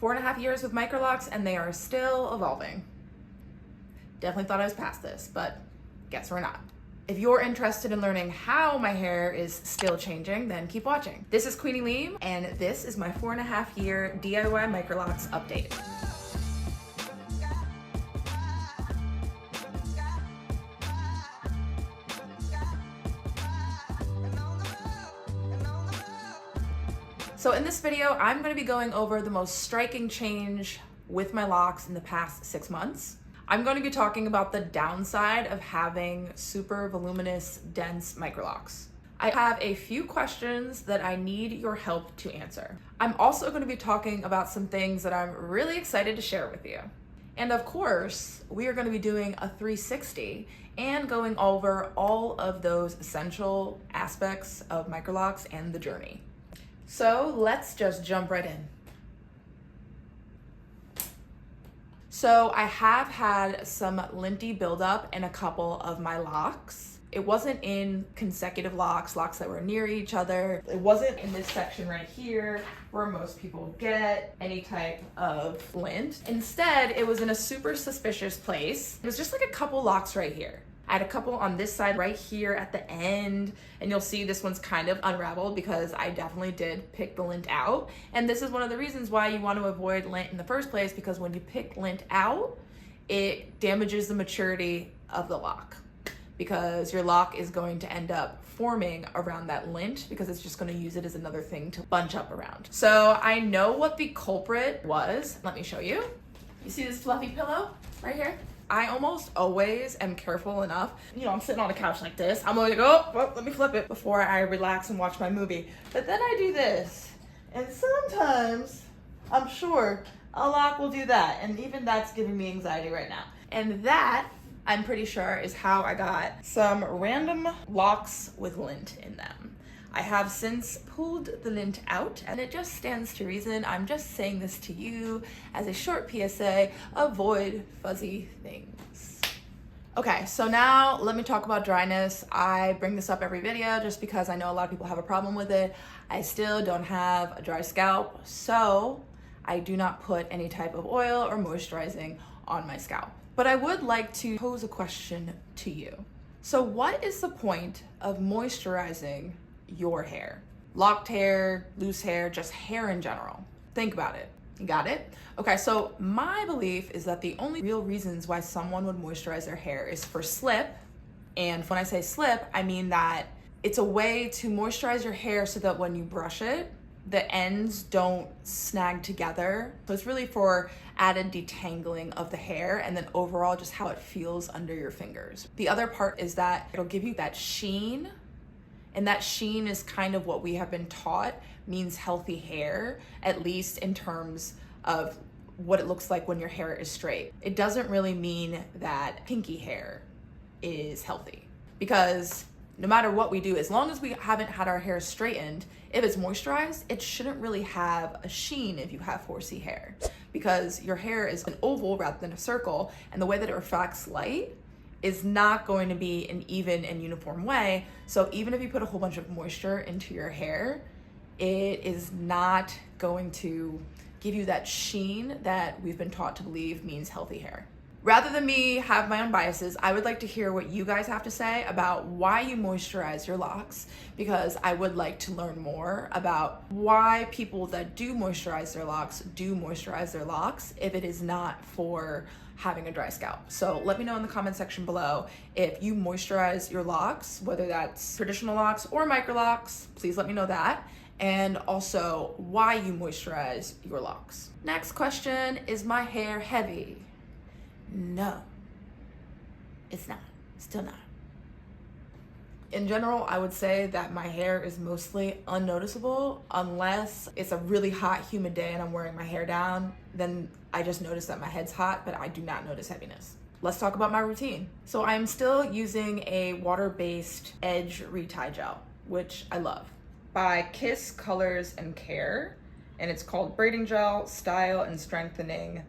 4.5 years with Microlocs and they are still evolving. Definitely thought I was past this, but guess we're not. If you're interested in learning how my hair is still changing, then keep watching. This is Queenie Lume, and this is my 4.5 year DIY Microlocs update. So in this video, I'm going to be going over the most striking change with my locks in the past 6 months. I'm going to be talking about the downside of having super voluminous, dense Microlocs. I have a few questions that I need your help to answer. I'm also going to be talking about some things that I'm really excited to share with you. And of course, we are going to be doing a 360 and going over all of those essential aspects of Microlocs and the journey. So let's just jump right in. So I have had some linty buildup in a couple of my locks. It wasn't in consecutive locks that were near each other. It wasn't in this section right here where most people get any type of lint. Instead, it was in a super suspicious place. It was just like a couple locks right here. I had a couple on this side right here at the end, and you'll see this one's kind of unraveled because I definitely did pick the lint out. And this is one of the reasons why you want to avoid lint in the first place, because when you pick lint out, it damages the maturity of the lock, because your lock is going to end up forming around that lint because it's just going to use it as another thing to bunch up around. So I know what the culprit was. Let me show you. You see this fluffy pillow right here? I almost always am careful enough, I'm sitting on a couch like this. I'm always like, oh, well, let me flip it before I relax and watch my movie. But then I do this. And sometimes, I'm sure, a lock will do that. And even that's giving me anxiety right now. And that, I'm pretty sure, is how I got some random locks with lint in them. I have since pulled the lint out, and it just stands to reason. I'm just saying this to you as a short PSA, avoid fuzzy things. Okay, so now let me talk about dryness. I bring this up every video just because I know a lot of people have a problem with it. I still don't have a dry scalp, so I do not put any type of oil or moisturizing on my scalp. But I would like to pose a question to you. So what is the point of moisturizing your hair? Locked hair, loose hair, just hair in general. Think about it. You got it? Okay, so my belief is that the only real reasons why someone would moisturize their hair is for slip. And when I say slip, I mean that it's a way to moisturize your hair so that when you brush it, the ends don't snag together. So it's really for added detangling of the hair and then overall just how it feels under your fingers. The other part is that it'll give you that sheen. And that sheen is kind of what we have been taught means healthy hair, at least in terms of what it looks like when your hair is straight. It doesn't really mean that pinky hair is healthy, because no matter what we do, as long as we haven't had our hair straightened, if it's moisturized, it shouldn't really have a sheen if you have 4C hair, because your hair is an oval rather than a circle, and the way that it refracts light is not going to be an even and uniform way. So even if you put a whole bunch of moisture into your hair, it is not going to give you that sheen that we've been taught to believe means healthy hair. Rather than me have my own biases, I would like to hear what you guys have to say about why you moisturize your locks, because I would like to learn more about why people that do moisturize their locks if it is not for having a dry scalp. So let me know in the comment section below if you moisturize your locks, whether that's traditional locks or Microlocs. Please let me know that. And also why you moisturize your locks. Next question, is my hair heavy? No, it's not, still not. In general, I would say that my hair is mostly unnoticeable unless it's a really hot, humid day and I'm wearing my hair down. Then I just notice that my head's hot, but I do not notice heaviness. Let's talk about my routine. So I'm still using a water-based edge retie gel, which I love, by Kiss Colors and Care, and it's called Braiding Gel Style and Strengthening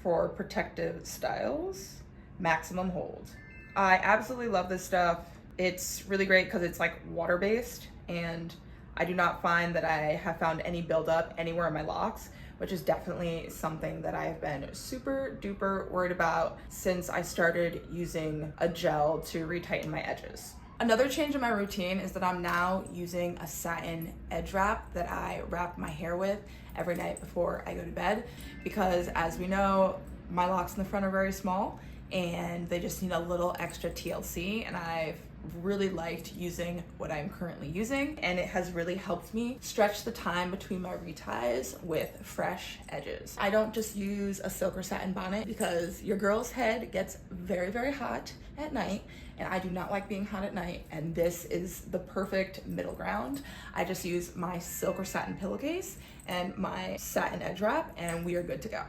for Protective Styles, Maximum Hold. I absolutely love this stuff. It's really great because it's like water-based, and I do not find that I have found any buildup anywhere in my locks, which is definitely something that I've been super duper worried about since I started using a gel to retighten my edges. Another change in my routine is that I'm now using a satin edge wrap that I wrap my hair with every night before I go to bed, because as we know, my locks in the front are very small and they just need a little extra TLC, and I've really liked using what I'm currently using, and it has really helped me stretch the time between my reties with fresh edges. I don't just use a silk or satin bonnet because your girl's head gets very, very hot at night, and I do not like being hot at night, and this is the perfect middle ground. I just use my silk or satin pillowcase and my satin edge wrap, and we are good to go.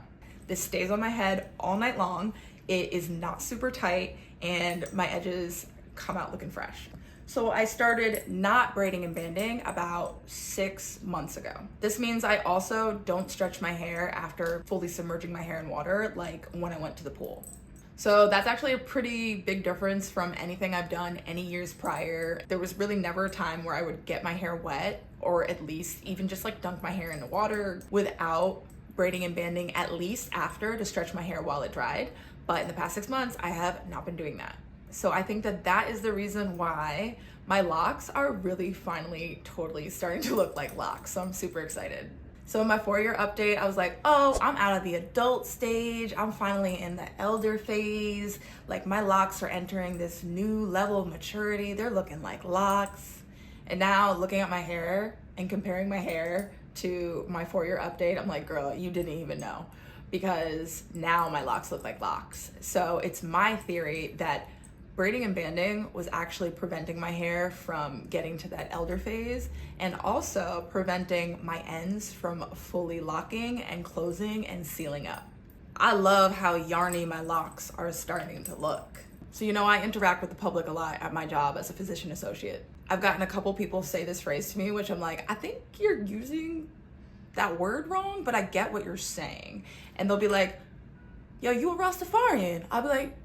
This stays on my head all night long. It is not super tight, and my edges come out looking fresh. So I started not braiding and banding about 6 months ago. This means I also don't stretch my hair after fully submerging my hair in water, like when I went to the pool. So that's actually a pretty big difference from anything I've done any years prior. There was really never a time where I would get my hair wet, or at least even just like dunk my hair in the water without braiding and banding at least after to stretch my hair while it dried. But in the past 6 months, I have not been doing that. So I think that that is the reason why my locks are really finally totally starting to look like locks. So I'm super excited. So in my 4-year update, I was like, oh, I'm out of the adult stage. I'm finally in the elder phase. Like, my locks are entering this new level of maturity. They're looking like locks. And now looking at my hair and comparing my hair to my 4-year update, I'm like, girl, you didn't even know, because now my locks look like locks. So it's my theory that braiding and banding was actually preventing my hair from getting to that elder phase, and also preventing my ends from fully locking and closing and sealing up. I love how yarny my locks are starting to look. So you know, I interact with the public a lot at my job as a physician associate. I've gotten a couple people say this phrase to me, which I'm like, I think you're using that word wrong, but I get what you're saying. And they'll be like, yo, you a Rastafarian? I'll be like,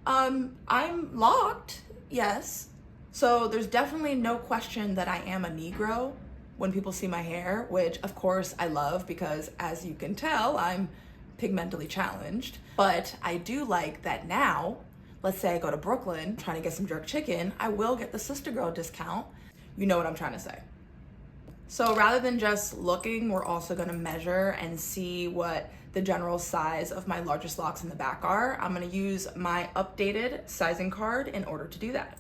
I'm locked, yes. So there's definitely no question that I am a Negro when people see my hair, which of course I love, because as you can tell, I'm pigmentally challenged. But I do like that now, let's say I go to Brooklyn trying to get some jerk chicken, I will get the sister girl discount. You know what I'm trying to say. So rather than just looking, we're also gonna measure and see what the general size of my largest locks in the back are. I'm gonna use my updated sizing card in order to do that.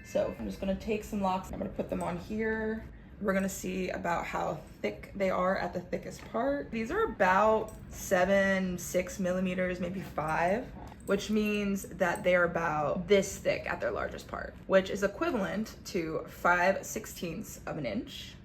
So I'm just gonna take some locks, I'm gonna put them on here. We're gonna see about how thick they are at the thickest part. These are about 6 millimeters, maybe 5, which means that they're about this thick at their largest part, which is equivalent to 5/16 of an inch.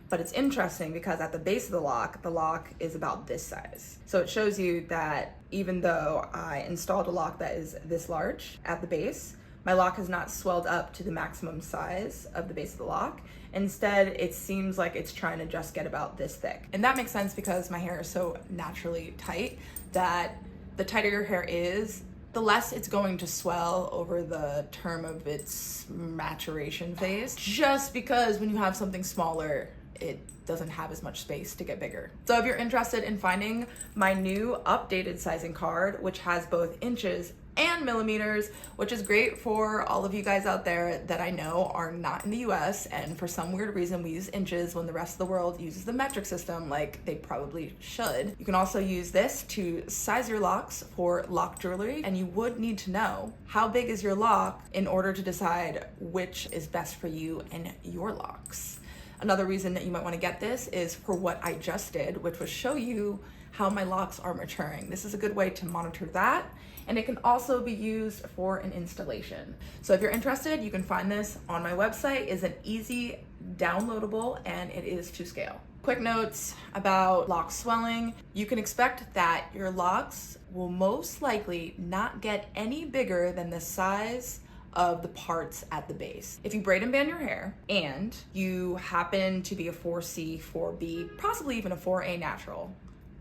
But it's interesting because at the base of the lock is about this size. So it shows you that even though I installed a lock that is this large at the base, my lock has not swelled up to the maximum size of the base of the lock. Instead, it seems like it's trying to just get about this thick. And that makes sense because my hair is so naturally tight that the tighter your hair is, the less it's going to swell over the term of its maturation phase. Just because when you have something smaller, it doesn't have as much space to get bigger. So if you're interested in finding my new updated sizing card, which has both inches and millimeters, which is great for all of you guys out there that I know are not in the US, and for some weird reason we use inches when the rest of the world uses the metric system like they probably should. You can also use this to size your locks for lock jewelry, and you would need to know how big is your lock in order to decide which is best for you and your locks. Another reason that you might want to get this is for what I just did, which was show you how my locks are maturing. This is a good way to monitor that, and it can also be used for an installation. So if you're interested, you can find this on my website. It's an easy downloadable, and it is to scale. Quick notes about lock swelling. You can expect that your locks will most likely not get any bigger than the size of the parts at the base. If you braid and band your hair and you happen to be a 4C, 4B, possibly even a 4A natural,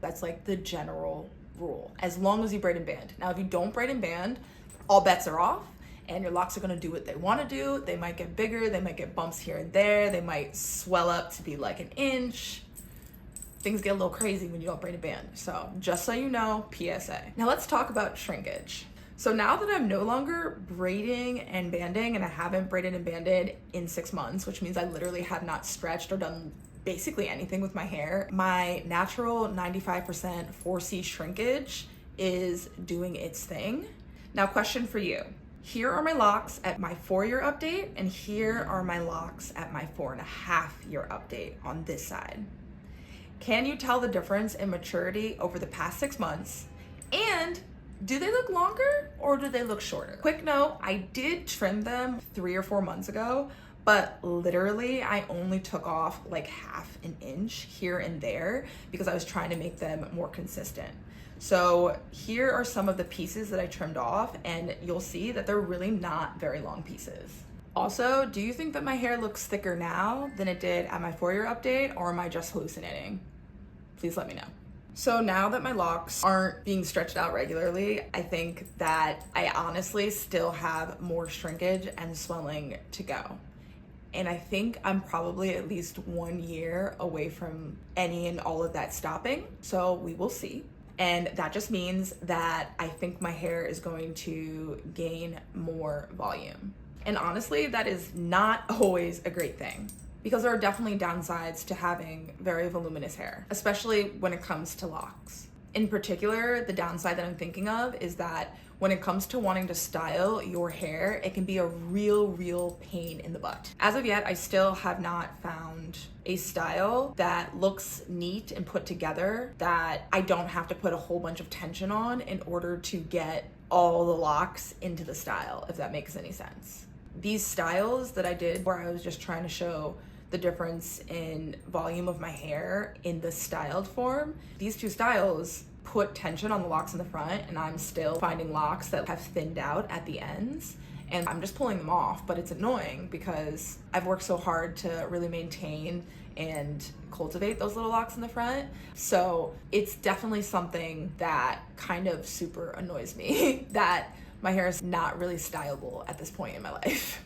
that's like the general rule, as long as you braid and band. Now, if you don't braid and band, all bets are off, and your locks are gonna do what they wanna do. They might get bigger, they might get bumps here and there, they might swell up to be like an inch. things get a little crazy when you don't braid and band. So just so you know, PSA. Now let's talk about shrinkage. So now that I'm no longer braiding and banding, and I haven't braided and banded in 6 months, which means I literally have not stretched or done basically anything with my hair, my natural 95% 4C shrinkage is doing its thing. Now, question for you. Here are my locks at my 4-year update, and here are my locks at my 4.5-year update on this side. Can you tell the difference in maturity over the past 6 months? And do they look longer or do they look shorter? Quick note, I did trim them 3 or 4 months ago, but literally I only took off like half an inch here and there because I was trying to make them more consistent. So here are some of the pieces that I trimmed off, and you'll see that they're really not very long pieces. Also, do you think that my hair looks thicker now than it did at my 4-year update, or am I just hallucinating? Please let me know. So now that my locks aren't being stretched out regularly, I think that I honestly still have more shrinkage and swelling to go. And I think I'm probably at least 1 year away from any and all of that stopping. So we will see. And that just means that I think my hair is going to gain more volume. And honestly, that is not always a great thing, because there are definitely downsides to having very voluminous hair, especially when it comes to locks. In particular, the downside that I'm thinking of is that when it comes to wanting to style your hair, it can be a real pain in the butt. As of yet, I still have not found a style that looks neat and put together, that I don't have to put a whole bunch of tension on in order to get all the locks into the style, if that makes any sense. These styles that I did where I was just trying to show the difference in volume of my hair in the styled form, these two styles put tension on the locks in the front, and I'm still finding locks that have thinned out at the ends, and I'm just pulling them off. But it's annoying because I've worked so hard to really maintain and cultivate those little locks in the front. So it's definitely something that kind of super annoys me that my hair is not really styleable at this point in my life.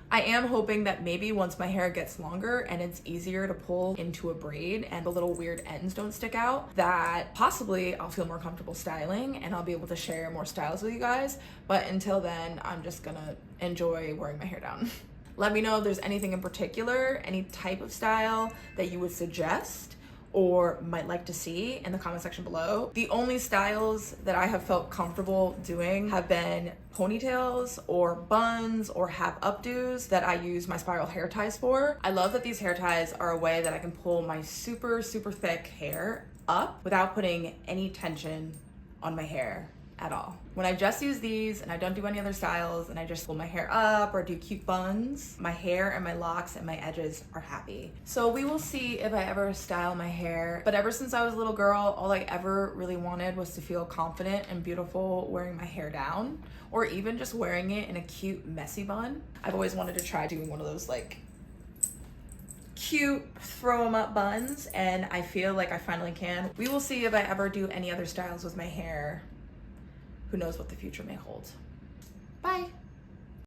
I am hoping that maybe once my hair gets longer and it's easier to pull into a braid and the little weird ends don't stick out, that possibly I'll feel more comfortable styling and I'll be able to share more styles with you guys. But until then, I'm just gonna enjoy wearing my hair down. Let me know if there's anything in particular, any type of style that you would suggest or might like to see in the comment section below. The only styles that I have felt comfortable doing have been ponytails or buns or half updos that I use my spiral hair ties for. I love that these hair ties are a way that I can pull my super thick hair up without putting any tension on my hair at all. When I just use these and I don't do any other styles and I just pull my hair up or do cute buns, my hair and my locks and my edges are happy. So we will see if I ever style my hair. But ever since I was a little girl, all I ever really wanted was to feel confident and beautiful wearing my hair down, or even just wearing it in a cute messy bun. I've always wanted to try doing one of those like cute throw them up buns, and I feel like I finally can. We will see if I ever do any other styles with my hair. Who knows what the future may hold. Bye.